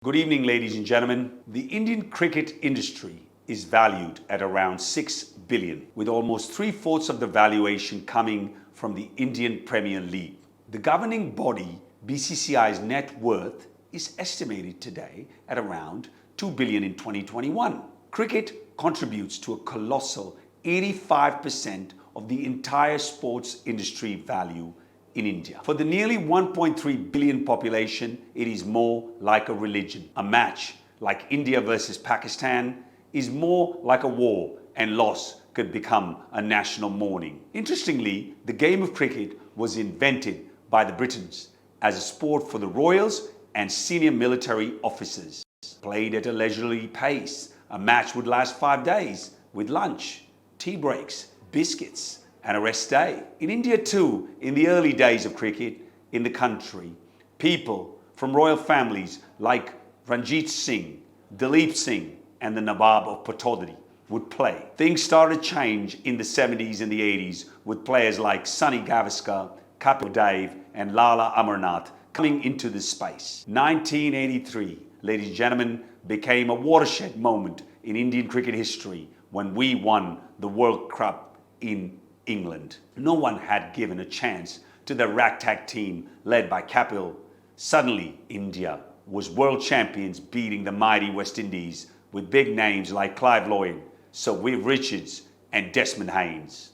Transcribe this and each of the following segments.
Good evening, ladies and gentlemen. The Indian cricket industry is valued at around 6 billion, with almost 3/4 of the valuation coming from the Indian Premier League. The governing body, BCCI's net worth is estimated today at around 2 billion in 2021. Cricket contributes to a colossal 85% of the entire sports industry value in India. For the nearly 1.3 billion population, it is more like a religion. A match like India versus Pakistan is more like a war, and loss could become a national mourning. Interestingly, the game of cricket was invented by the Britons as a sport for the royals and senior military officers. Played at a leisurely pace, a match would last 5 days with lunch, tea breaks, biscuits, and a rest day. In India too, in the early days of cricket in the country, people from royal families like Ranjit Singh, Dalip Singh, and the Nawab of Patodari would play. Things started to change in the 70s and the 80s with players like Sunny Gavaskar, Kapil Dev, and Lala Amarnath coming into this space. 1983, ladies and gentlemen, became a watershed moment in Indian cricket history when we won the World Cup in England. No one had given a chance to the ragtag team led by Kapil. Suddenly, India was world champions, beating the mighty West Indies with big names like Clive Lloyd, Sir Viv Richards, and Desmond Haynes.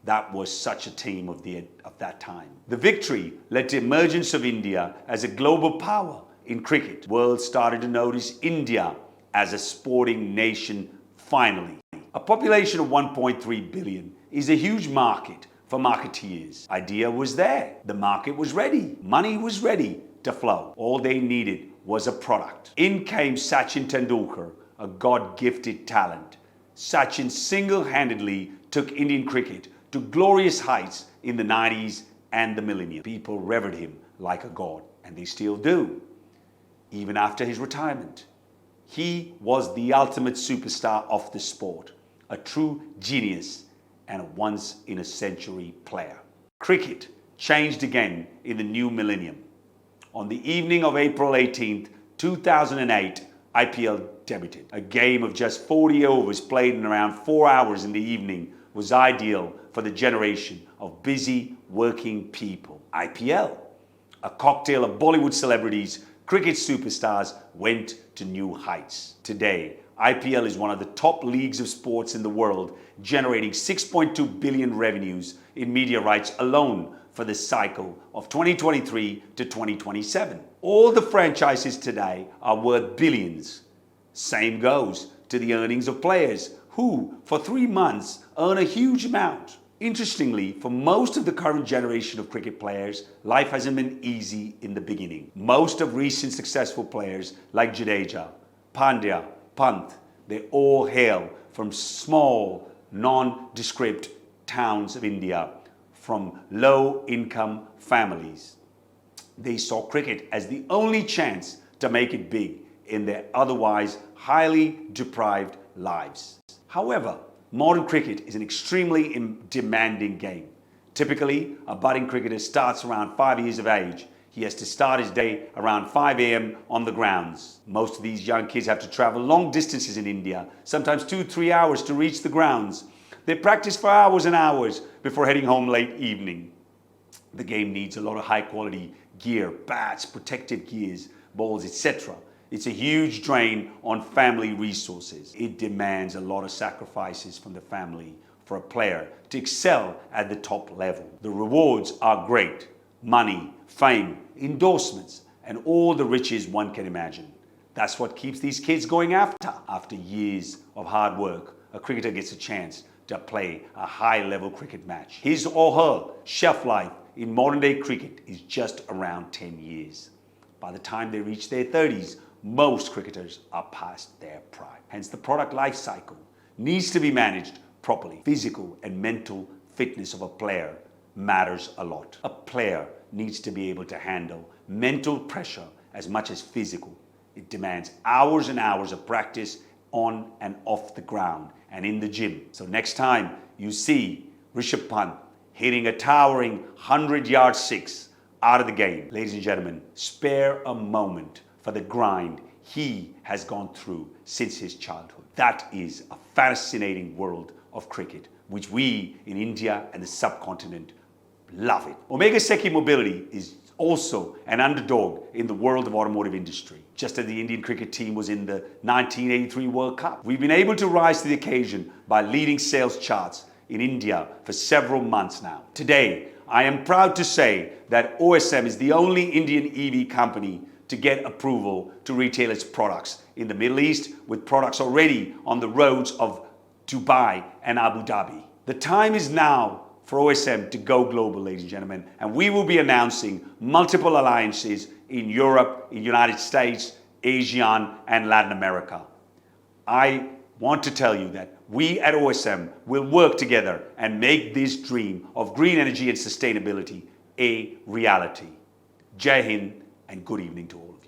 That was such a team of that time. The victory led to the emergence of India as a global power in cricket. The world started to notice India as a sporting nation finally. A population of 1.3 billion is a huge market for marketeers. Idea was there. The market was ready. Money was ready to flow. All they needed was a product. In came Sachin Tendulkar, a God-gifted talent. Sachin single-handedly took Indian cricket to glorious heights in the 90s and the millennium. People revered him like a god, and they still do. Even after his retirement, he was the ultimate superstar of the sport, a true genius and a once-in-a-century player. Cricket changed again in the new millennium. On the evening of April 18th, 2008, IPL debuted. A game of just 40 overs played in around 4 hours in the evening was ideal for the generation of busy working people. IPL, a cocktail of Bollywood celebrities, cricket superstars, went to new heights. Today, IPL is one of the top leagues of sports in the world, generating 6.2 billion revenues in media rights alone for the cycle of 2023 to 2027. All the franchises today are worth billions. Same goes to the earnings of players who, for 3 months, earn a huge amount. Interestingly, for most of the current generation of cricket players, life hasn't been easy in the beginning. Most of recent successful players like Jadeja, Pandya, Pant, they all hail from small, nondescript towns of India, from low-income families. They saw cricket as the only chance to make it big in their otherwise highly deprived lives. However, modern cricket is an extremely demanding game. Typically, a budding cricketer starts around 5 years of age. He has to start his day around 5 a.m. on the grounds. Most of these young kids have to travel long distances in India, sometimes 2-3 hours to reach the grounds. They practice for hours and hours before heading home late evening. The game needs a lot of high quality gear, bats, protective gears, balls, etc. It's a huge drain on family resources. It demands a lot of sacrifices from the family for a player to excel at the top level. The rewards are great: money, fame, endorsements, and all the riches one can imagine. That's what keeps these kids going after. After years of hard work, a cricketer gets a chance to play a high-level cricket match. His or her shelf life in modern-day cricket is just around 10 years. By the time they reach their 30s, most cricketers are past their prime. Hence, the product life cycle needs to be managed properly. Physical and mental fitness of a player matters a lot. A player needs to be able to handle mental pressure as much as physical. It demands hours and hours of practice on and off the ground and in the gym. So next time you see Rishabh Pant hitting a towering 100-yard six out of the game, ladies and gentlemen, spare a moment for the grind he has gone through since his childhood. That is a fascinating world of cricket, which we in India and the subcontinent love it. Omega Seiki Mobility is also an underdog in the world of automotive industry. Just as the Indian cricket team was in the 1983 World Cup, we've been able to rise to the occasion by leading sales charts in India for several months now. Today, I am proud to say that OSM is the only Indian EV company to get approval to retail its products in the Middle East, with products already on the roads of Dubai and Abu Dhabi. The time is now for OSM to go global, ladies and gentlemen, and we will be announcing multiple alliances in Europe, in the United States, Asia, and Latin America. I want to tell you that we at OSM will work together and make this dream of green energy and sustainability a reality. Jai Hind and good evening to all.